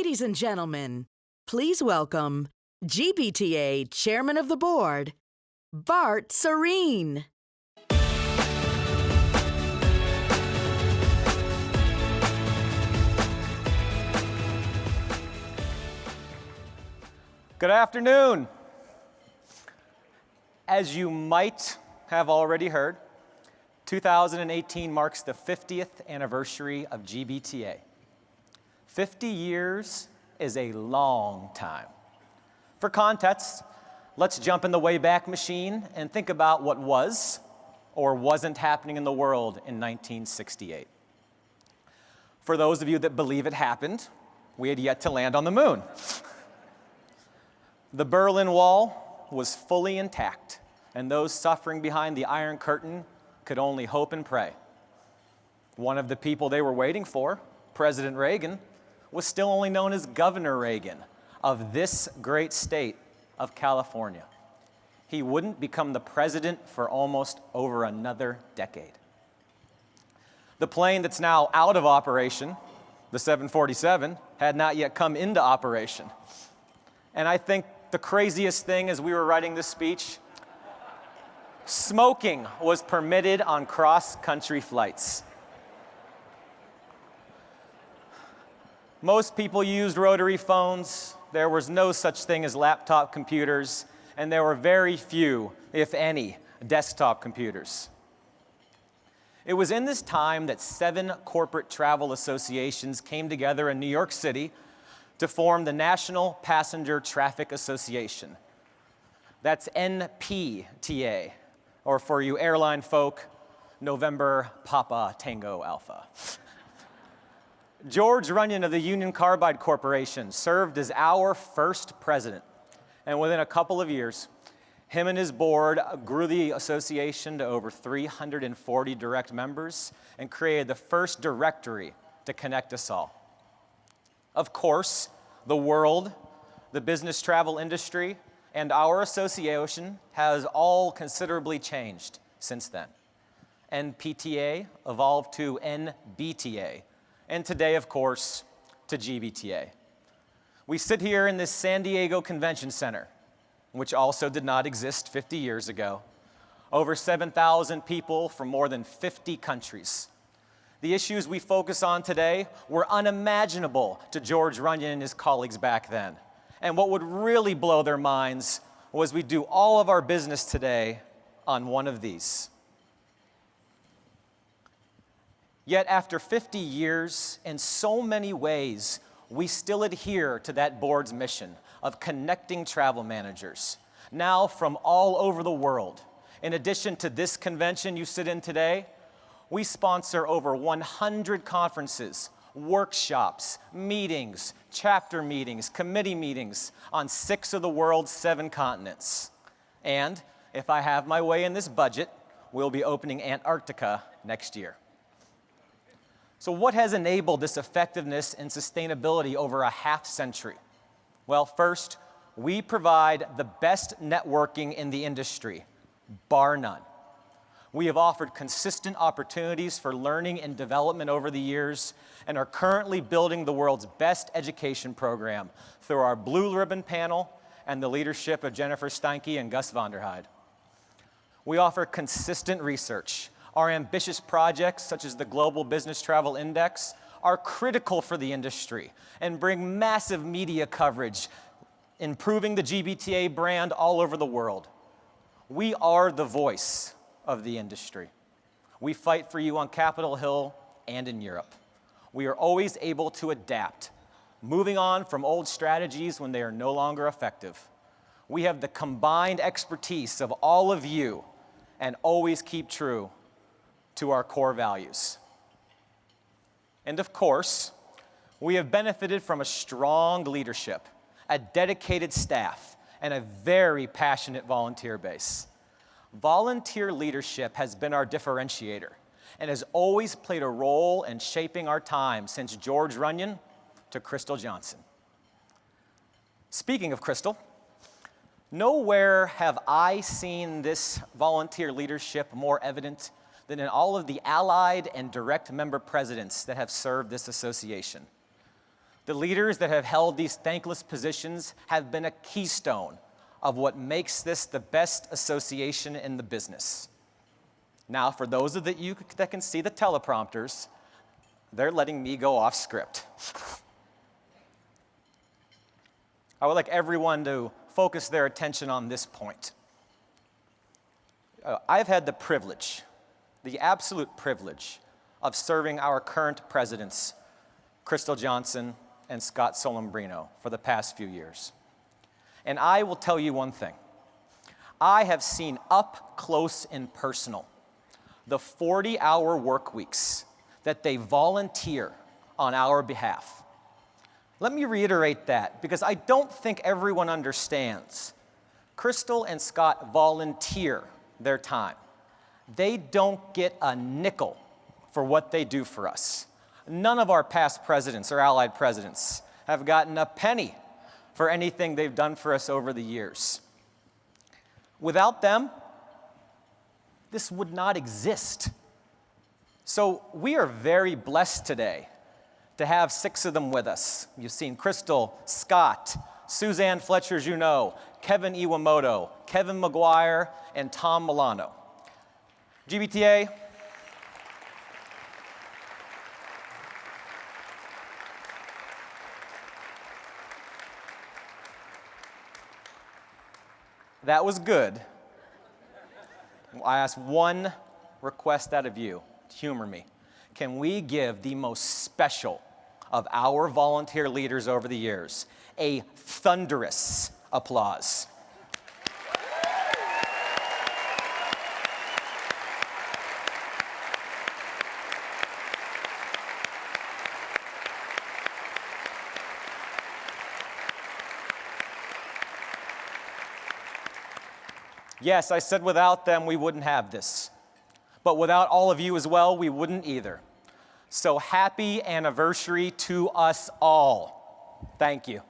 Ladies and gentlemen, please welcome GBTA Chairman of the Board, Bhart Sarin. Good afternoon. As you might have already heard, 2018 marks the 50th anniversary of GBTA. 50 years is a long time. For context, let's jump in the Wayback Machine and think about what was or wasn't happening in the world in 1968. For those of you that believe it happened, we had yet to land on the moon. The Berlin Wall was fully intact, and those suffering behind the Iron Curtain could only hope and pray. One of the people they were waiting for, President Reagan, was still only known as Governor Reagan of this great state of California. He wouldn't become the president for almost over another decade. The plane that's now out of operation, the 747, had not yet come into operation. And I think the craziest thing as we were writing this speech, smoking was permitted on cross-country flights. Most people used rotary phones. There was no such thing as laptop computers, and there were very few, if any, desktop computers. It was in this time that 7 corporate travel associations came together in New York City to form the National Passenger Traffic Association. That's NPTA, or for you airline folk, November Papa Tango Alpha. George Runyon of the Union Carbide Corporation served as our first president, and within a couple of years, him and his board grew the association to over 340 direct members and created the first directory to connect us all. Of course, the world, the business travel industry, and our association has all considerably changed since then. NPTA evolved to NBTA, and today, of course, to GBTA. We sit here in this San Diego Convention Center, which also did not exist 50 years ago. Over 7,000 people from more than 50 countries. The issues we focus on today were unimaginable to George Runyon and his colleagues back then. And what would really blow their minds was we do all of our business today on one of these. Yet after 50 years, in so many ways, we still adhere to that board's mission of connecting travel managers, now from all over the world. In addition to this convention you sit in today, we sponsor over 100 conferences, workshops, meetings, chapter meetings, committee meetings on 6 of the world's 7 continents. And if I have my way in this budget, we'll be opening Antarctica next year. So what has enabled this effectiveness and sustainability over a half century? Well, first, we provide the best networking in the industry, bar none. We have offered consistent opportunities for learning and development over the years and are currently building the world's best education program through our Blue Ribbon panel and the leadership of Jennifer Steinke and Gus Vonderheide. We offer consistent research. Our ambitious projects, such as the Global Business Travel Index, are critical for the industry and bring massive media coverage, improving the GBTA brand all over the world. We are the voice of the industry. We fight for you on Capitol Hill and in Europe. We are always able to adapt, moving on from old strategies when they are no longer effective. We have the combined expertise of all of you and always keep true to our core values. And of course, we have benefited from a strong leadership, a dedicated staff, and a very passionate volunteer base. Volunteer leadership has been our differentiator and has always played a role in shaping our time since George Runyon to Crystal Johnson. Speaking of Crystal, nowhere have I seen this volunteer leadership more evident than in all of the allied and direct member presidents that have served this association. The leaders that have held these thankless positions have been a keystone of what makes this the best association in the business. Now, for those of you that can see the teleprompters, they're letting me go off script. I would like everyone to focus their attention on this point. I've had the privilege, the absolute privilege, of serving our current presidents, Crystal Johnson and Scott Solombrino, for the past few years. And I will tell you one thing. I have seen up close and personal the 40-hour work weeks that they volunteer on our behalf. Let me reiterate that, because I don't think everyone understands. Crystal and Scott volunteer their time. They don't get a nickel for what they do for us. None of our past presidents or allied presidents have gotten a penny for anything they've done for us over the years. Without them, this would not exist. So we are very blessed today to have 6 of them with us. You've seen Crystal, Scott, Suzanne Fletcher-Junot, Kevin Iwamoto, Kevin McGuire, and Tom Milano. GBTA, that was good. I ask one request out of you. Humor me. Can we give the most special of our volunteer leaders over the years a thunderous applause? Yes, I said without them, we wouldn't have this. But without all of you as well, we wouldn't either. So happy anniversary to us all. Thank you.